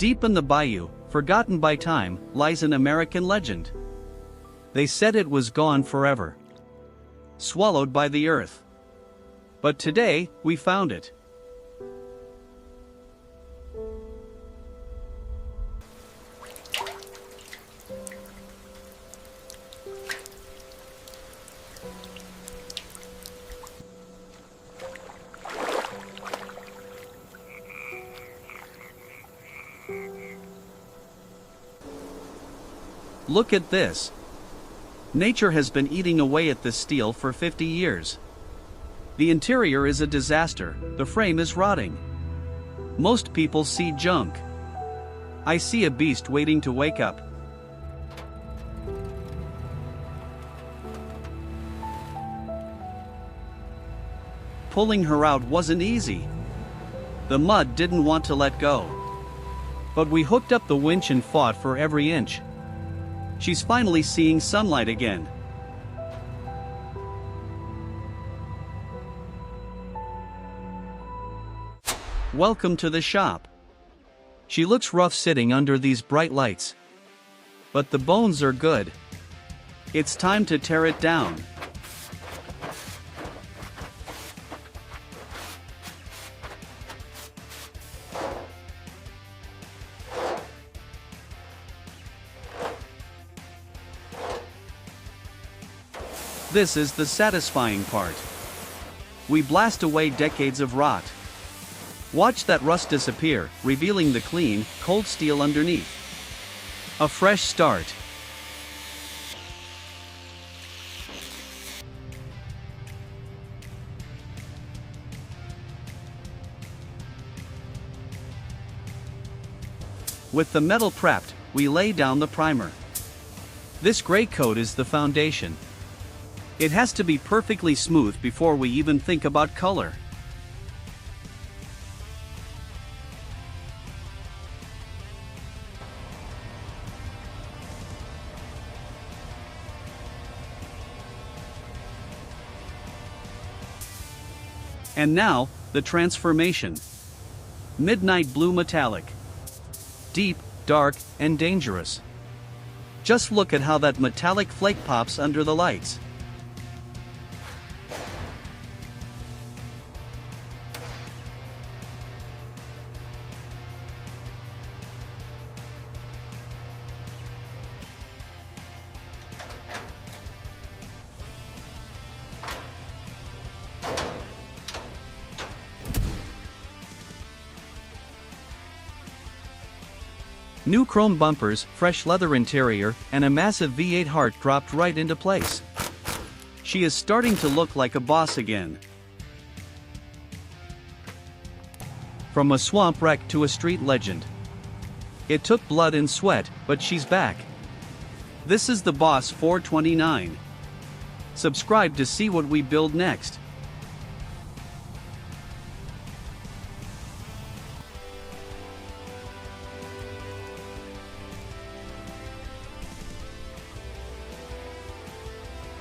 Deep in the bayou, forgotten by time, lies an American legend. They said it was gone forever, swallowed by the earth. But today, we found it. Look at this. Nature has been eating away at this steel for 50 years. The interior is a disaster, the frame is rotting. Most people see junk. I see a beast waiting to wake up. Pulling her out wasn't easy. The mud didn't want to let go. But we hooked up the winch and fought for every inch. She's finally seeing sunlight again. Welcome to the shop. She looks rough sitting under these bright lights. But the bones are good. It's time to tear it down. This is the satisfying part. We blast away decades of rot. Watch that rust disappear, revealing the clean, cold steel underneath. A fresh start. With the metal prepped, we lay down the primer. This gray coat is the foundation. It has to be perfectly smooth before we even think about color. And now, the transformation. Midnight blue metallic. Deep, dark, and dangerous. Just look at how that metallic flake pops under the lights. New chrome bumpers, fresh leather interior, and a massive V8 heart dropped right into place. She is starting to look like a boss again. From a swamp wreck to a street legend. It took blood and sweat, but she's back. This is the Boss 429. Subscribe to see what we build next.